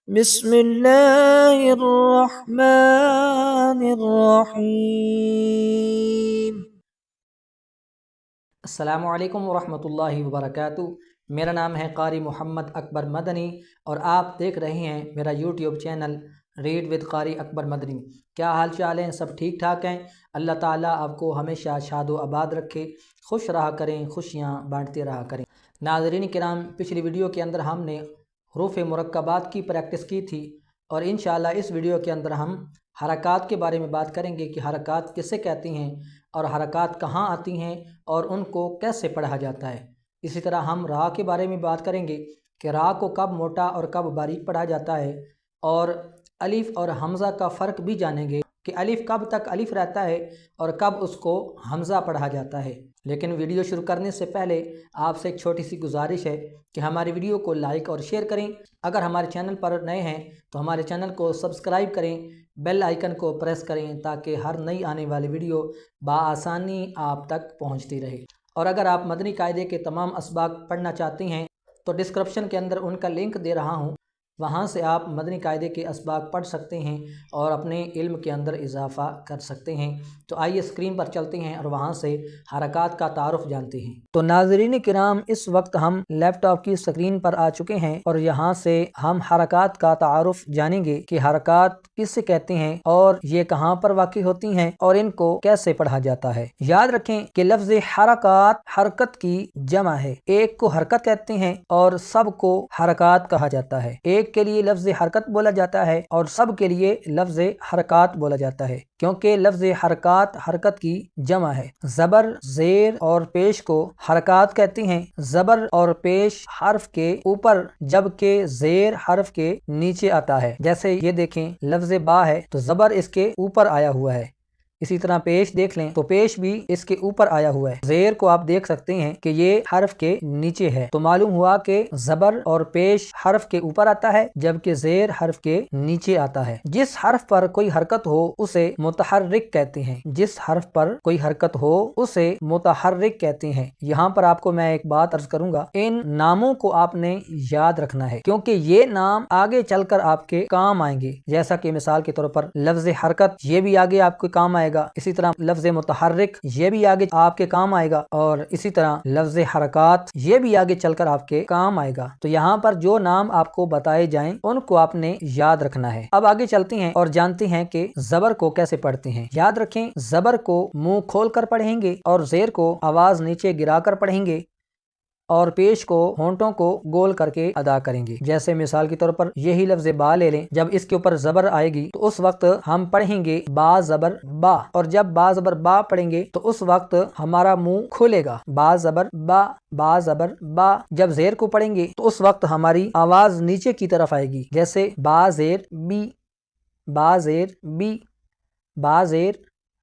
بسم اللہ الرحمن الرحیم۔ السلام علیکم ورحمۃ اللہ وبرکاتہ۔ میرا نام ہے قاری محمد اکبر مدنی اور آپ دیکھ رہے ہیں میرا یوٹیوب چینل ریڈ ود قاری اکبر مدنی۔ کیا حال چال ہیں؟ سب ٹھیک ٹھاک ہیں؟ اللہ تعالیٰ آپ کو ہمیشہ شاد و آباد رکھے، خوش رہا کریں، خوشیاں بانٹتے رہا کریں۔ ناظرین کرام، پچھلی ویڈیو کے اندر ہم نے حروف مرکبات کی پریکٹس کی تھی اور انشاءاللہ اس ویڈیو کے اندر ہم حرکات کے بارے میں بات کریں گے کہ حرکات کسے کہتی ہیں اور حرکات کہاں آتی ہیں اور ان کو کیسے پڑھا جاتا ہے۔ اسی طرح ہم را کے بارے میں بات کریں گے کہ را کو کب موٹا اور کب باریک پڑھا جاتا ہے، اور الف اور حمزہ کا فرق بھی جانیں گے کہ الف کب تک الف رہتا ہے اور کب اس کو حمزہ پڑھا جاتا ہے۔ لیکن ویڈیو شروع کرنے سے پہلے آپ سے ایک چھوٹی سی گزارش ہے کہ ہماری ویڈیو کو لائک اور شیئر کریں۔ اگر ہمارے چینل پر نئے ہیں تو ہمارے چینل کو سبسکرائب کریں، بیل آئیکن کو پریس کریں تاکہ ہر نئی آنے والی ویڈیو بآسانی آپ تک پہنچتی رہے۔ اور اگر آپ مدنی قاعدے کے تمام اسباق پڑھنا چاہتے ہیں تو ڈسکرپشن کے اندر ان کا لنک دے رہا ہوں، وہاں سے آپ مدنی قاعدے کے اسباق پڑھ سکتے ہیں اور اپنے علم کے اندر اضافہ کر سکتے ہیں۔ تو آئیے اسکرین پر چلتے ہیں اور وہاں سے حرکات کا تعارف جانتے ہیں۔ تو ناظرین کرام، اس وقت ہم لیپ ٹاپ کی اسکرین پر آ چکے ہیں اور یہاں سے ہم حرکات کا تعارف جانیں گے کہ حرکات کسے کہتے ہیں اور یہ کہاں پر واقع ہوتی ہیں اور ان کو کیسے پڑھا جاتا ہے۔ یاد رکھیں کہ لفظ حرکات حرکت کی جمع ہے۔ ایک کو حرکت کہتے ہیں اور سب کو حرکات کہا جاتا ہے۔ ایک کے لیے لفظ حرکت بولا جاتا ہے اور سب کے لیے لفظ حرکات بولا جاتا ہے، کیونکہ لفظ حرکات حرکت کی جمع ہے۔ زبر، زیر اور پیش کو حرکات کہتے ہیں، زبر اور پیش حرف کے اوپر جبکہ زیر حرف کے نیچے آتا ہے۔ جیسے یہ دیکھیں، لفظ با ہے تو زبر اس کے اوپر آیا ہوا ہے، اسی طرح پیش دیکھ لیں تو پیش بھی اس کے اوپر آیا ہوا ہے۔ زیر کو آپ دیکھ سکتے ہیں کہ یہ حرف کے نیچے ہے، تو معلوم ہوا کہ زبر اور پیش حرف کے اوپر آتا ہے جبکہ زیر حرف کے نیچے آتا ہے۔ جس حرف پر کوئی حرکت ہو اسے متحرک کہتے ہیں، جس حرف پر کوئی حرکت ہو اسے متحرک کہتے ہیں۔ یہاں پر آپ کو میں ایک بات عرض کروں گا، ان ناموں کو آپ نے یاد رکھنا ہے کیونکہ یہ نام آگے چل کر آپ کے کام آئیں گے۔ جیسا کہ مثال کے طور پر لفظ حرکت، یہ بھی آگے آپ کے کام آئے گا، اسی طرح لفظ متحرک یہ بھی آگے آپ کے کام آئے گا، اور اسی طرح لفظ حرکات یہ بھی آگے چل کر آپ کے کام آئے گا۔ تو یہاں پر جو نام آپ کو بتائے جائیں ان کو آپ نے یاد رکھنا ہے۔ اب آگے چلتے ہیں اور جانتے ہیں کہ زبر کو کیسے پڑھتے ہیں۔ یاد رکھیں، زبر کو منہ کھول کر پڑھیں گے اور زیر کو آواز نیچے گرا کر پڑھیں گے اور پیش کو ہونٹوں کو گول کر کے ادا کریں گے۔ جیسے مثال کے طور پر یہی لفظ با لے لیں، جب اس کے اوپر زبر آئے گی تو اس وقت ہم پڑھیں گے با زبر با، اور جب با زبر با پڑھیں گے تو اس وقت ہمارا منہ کھولے گا، با زبر با، با زبر با۔ جب زیر کو پڑھیں گے تو اس وقت ہماری آواز نیچے کی طرف آئے گی، جیسے با زیر بی، با زیر بی، با زیر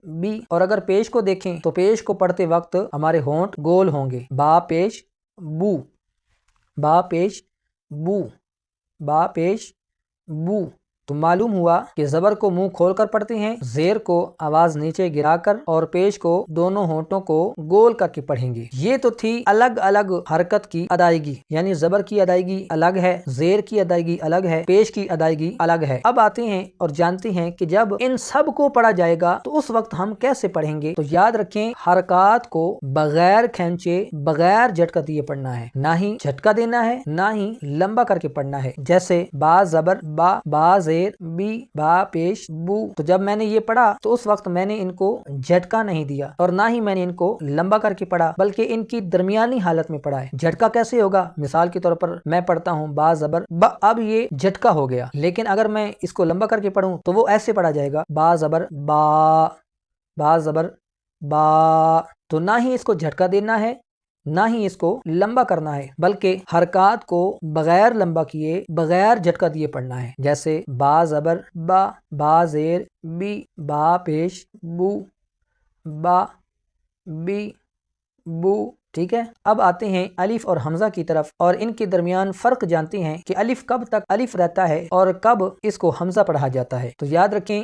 بی۔ اور اگر پیش کو دیکھیں تو پیش کو پڑھتے وقت ہمارے ہونٹ گول ہوں گے، با پیش بو، با پیش بو، با پیش بو۔ تو معلوم ہوا کہ زبر کو منہ کھول کر پڑھتے ہیں، زیر کو آواز نیچے گرا کر اور پیش کو دونوں ہونٹوں کو گول کر کے پڑھیں گے۔ یہ تو تھی الگ الگ حرکت کی ادائیگی، یعنی زبر کی ادائیگی الگ ہے، زیر کی ادائیگی الگ ہے، پیش کی ادائیگی الگ ہے۔ اب آتے ہیں اور جانتے ہیں کہ جب ان سب کو پڑھا جائے گا تو اس وقت ہم کیسے پڑھیں گے۔ تو یاد رکھیں، حرکات کو بغیر کھینچے، بغیر جھٹکا دیے پڑھنا ہے، نہ ہی جھٹکا دینا ہے نہ ہی لمبا کر کے پڑھنا ہے۔ جیسے با زبر با، با زیر بی، با پیش بو۔ تو جب میں نے یہ پڑھا تو اس وقت میں نے ان کو جھٹکا نہیں دیا اور نہ ہی میں نے ان کو لمبا کر کے پڑھا، بلکہ ان کی درمیانی حالت میں پڑھا ہے۔ جھٹکا کیسے ہوگا؟ مثال کے طور پر میں پڑھتا ہوں با زبر با، اب یہ جھٹکا ہو گیا، لیکن اگر میں اس کو لمبا کر کے پڑھوں تو وہ ایسے پڑھا جائے گا، با زبر با، با زبر با۔ تو نہ ہی اس کو جھٹکا دینا ہے نہ ہی اس کو لمبا کرنا ہے، بلکہ حرکات کو بغیر لمبا کیے، بغیر جھٹکا دیے پڑھنا ہے۔ جیسے با زبر با، با زیر بی، با پیش بو، با بی بو۔ ٹھیک ہے، اب آتے ہیں الف اور حمزہ کی طرف اور ان کے درمیان فرق جانتے ہیں کہ الف کب تک الف رہتا ہے اور کب اس کو حمزہ پڑھا جاتا ہے۔ تو یاد رکھیں،